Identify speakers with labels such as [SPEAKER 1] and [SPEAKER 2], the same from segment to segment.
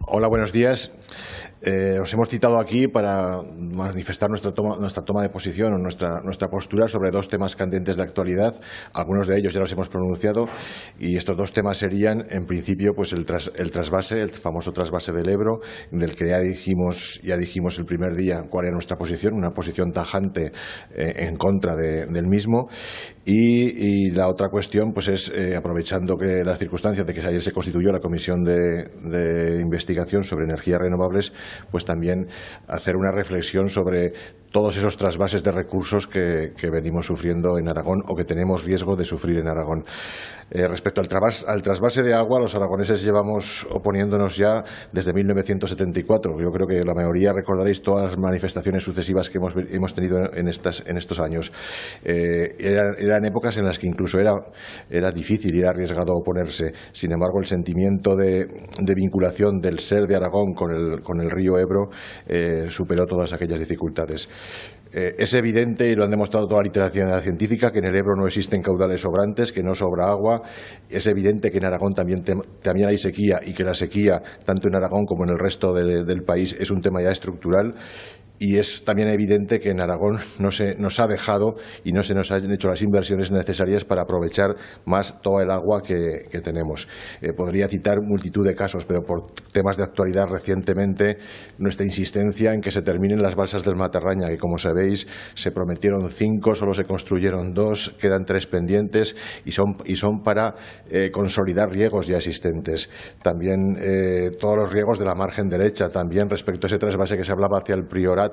[SPEAKER 1] Hola, buenos días. Os hemos citado aquí para manifestar nuestra toma de posición o nuestra postura sobre dos temas candentes de actualidad. Algunos de ellos ya los hemos pronunciado y estos dos temas serían, en principio, pues el trasvase, el famoso trasvase del Ebro, del que ya dijimos el primer día cuál era nuestra posición, una posición tajante en contra del mismo. Y la otra cuestión pues es, aprovechando que las circunstancias de que ayer se constituyó la Comisión de Investigación sobre Energías Renovables, pues también hacer una reflexión sobre todos esos trasvases de recursos que venimos sufriendo en Aragón o que tenemos riesgo de sufrir en Aragón. Respecto al trasvase de agua, los aragoneses llevamos oponiéndonos ya desde 1974. Yo creo que la mayoría recordaréis todas las manifestaciones sucesivas que hemos tenido en estos años. Eran épocas en las que incluso era difícil y era arriesgado oponerse. Sin embargo, el sentimiento de vinculación del ser de Aragón con el río Ebro superó todas aquellas dificultades. Es evidente, y lo han demostrado toda la literatura científica, que en el Ebro no existen caudales sobrantes, que no sobra agua. Es evidente que en Aragón también hay sequía y que la sequía, tanto en Aragón como en el resto del país, es un tema ya estructural. Y es también evidente que en Aragón no se nos ha dejado y no se nos han hecho las inversiones necesarias para aprovechar más toda el agua que tenemos. Podría citar multitud de casos, pero por temas de actualidad recientemente, nuestra insistencia en que se terminen las balsas del Matarraña, que como sabéis se prometieron 5, solo se construyeron 2, quedan 3 pendientes y son para consolidar riegos ya existentes. También todos los riegos de la margen derecha, también respecto a ese trasvase que se hablaba hacia el Priorato.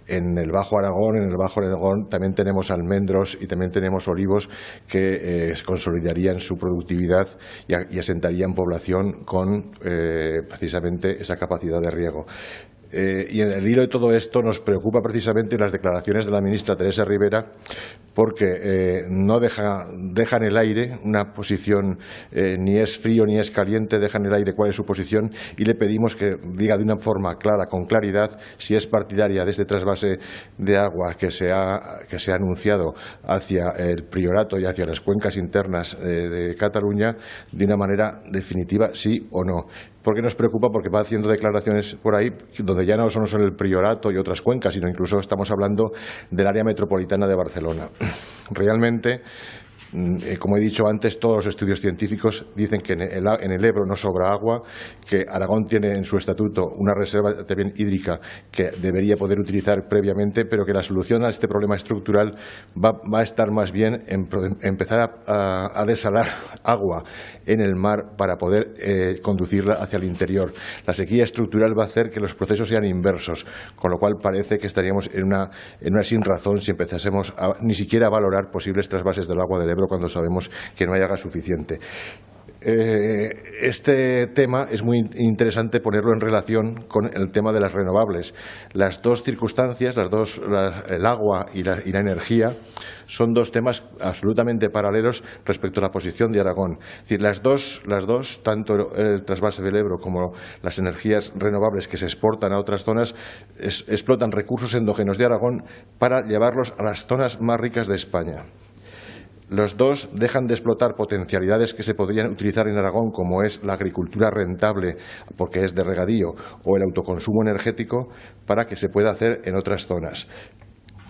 [SPEAKER 1] En el Bajo Aragón también tenemos almendros y también tenemos olivos que consolidarían su productividad y asentarían población con precisamente esa capacidad de riego. Y en el hilo de todo esto nos preocupa precisamente las declaraciones de la ministra Teresa Rivera, porque no deja en el aire una posición, ni es frío ni es caliente, deja en el aire cuál es su posición, y le pedimos que diga de una forma clara, con claridad, si es partidaria de este trasvase de agua que se ha anunciado hacia el Priorato y hacia las cuencas internas de Cataluña, de una manera definitiva, sí o no. ¿Por qué nos preocupa? Porque va haciendo declaraciones por ahí donde ya no solo son el Priorato y otras cuencas, sino incluso estamos hablando del área metropolitana de Barcelona. Realmente, como he dicho antes, todos los estudios científicos dicen que en el Ebro no sobra agua, que Aragón tiene en su estatuto una reserva también hídrica que debería poder utilizar previamente, pero que la solución a este problema estructural va a estar más bien en empezar a desalar agua en el mar para poder conducirla hacia el interior. La sequía estructural va a hacer que los procesos sean inversos, con lo cual parece que estaríamos en una sinrazón si empezásemos ni siquiera a valorar posibles trasvases del agua del Ebro cuando sabemos que no hay agua suficiente. Este tema es muy interesante ponerlo en relación con el tema de las renovables. Las dos circunstancias, el agua y la energía, son dos temas absolutamente paralelos respecto a la posición de Aragón. Es decir, las dos, tanto el trasvase del Ebro como las energías renovables que se exportan a otras zonas, explotan recursos endógenos de Aragón para llevarlos a las zonas más ricas de España. Los dos dejan de explotar potencialidades que se podrían utilizar en Aragón, como es la agricultura rentable, porque es de regadío, o el autoconsumo energético, para que se pueda hacer en otras zonas.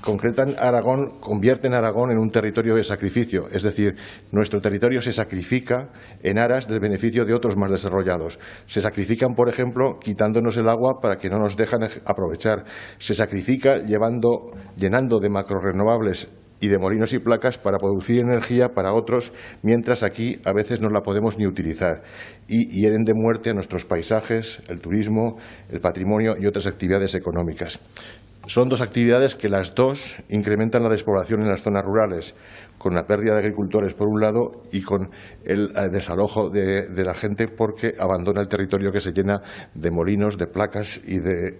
[SPEAKER 1] Convierten Aragón en un territorio de sacrificio, es decir, nuestro territorio se sacrifica en aras del beneficio de otros más desarrollados. Se sacrifican, por ejemplo, quitándonos el agua para que no nos dejan aprovechar. Se sacrifica llenando de macrorrenovables y de molinos y placas para producir energía para otros, mientras aquí a veces no la podemos ni utilizar, y hieren de muerte a nuestros paisajes, el turismo, el patrimonio y otras actividades económicas. Son dos actividades que las dos incrementan la despoblación en las zonas rurales, con la pérdida de agricultores por un lado y con el desalojo de la gente porque abandona el territorio que se llena de molinos, de placas y de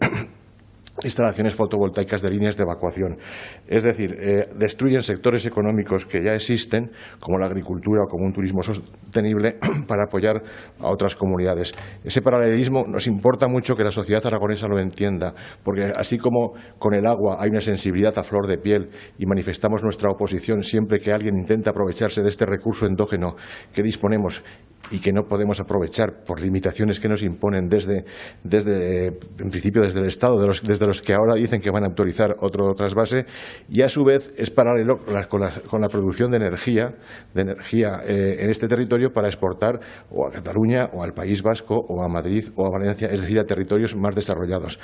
[SPEAKER 1] instalaciones fotovoltaicas de líneas de evacuación. Es decir, destruyen sectores económicos que ya existen, como la agricultura o como un turismo sostenible, para apoyar a otras comunidades. Ese paralelismo nos importa mucho que la sociedad aragonesa lo entienda, porque así como con el agua hay una sensibilidad a flor de piel y manifestamos nuestra oposición siempre que alguien intenta aprovecharse de este recurso endógeno que disponemos y que no podemos aprovechar por limitaciones que nos imponen en principio desde el Estado, desde los que ahora dicen que van a autorizar otro trasvase, y a su vez es paralelo con la producción de energía en este territorio para exportar o a Cataluña o al País Vasco o a Madrid o a Valencia, es decir, a territorios más desarrollados.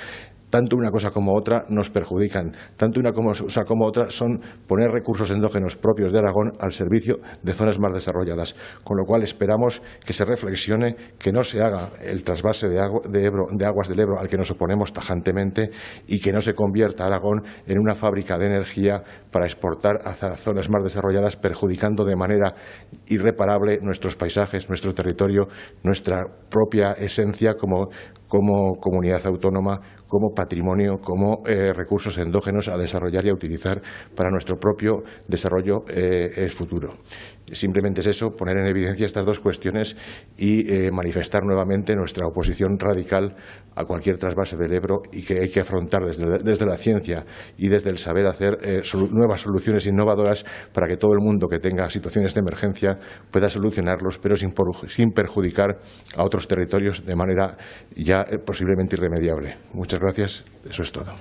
[SPEAKER 1] Tanto una cosa como otra nos perjudican. Tanto una cosa como otra son poner recursos endógenos propios de Aragón al servicio de zonas más desarrolladas. Con lo cual esperamos que se reflexione, que no se haga el trasvase de aguas del Ebro al que nos oponemos tajantemente y que no se convierta Aragón en una fábrica de energía para exportar hacia zonas más desarrolladas, perjudicando de manera irreparable nuestros paisajes, nuestro territorio, nuestra propia esencia como comunidad autónoma, como patrimonio, como recursos endógenos a desarrollar y a utilizar para nuestro propio desarrollo futuro. Simplemente es eso, poner en evidencia estas dos cuestiones y manifestar nuevamente nuestra oposición radical a cualquier trasvase del Ebro, y que hay que afrontar desde la ciencia y desde el saber hacer nuevas soluciones innovadoras para que todo el mundo que tenga situaciones de emergencia pueda solucionarlos, pero sin perjudicar a otros territorios de manera ya posiblemente irremediable. Muchas gracias. Eso es todo.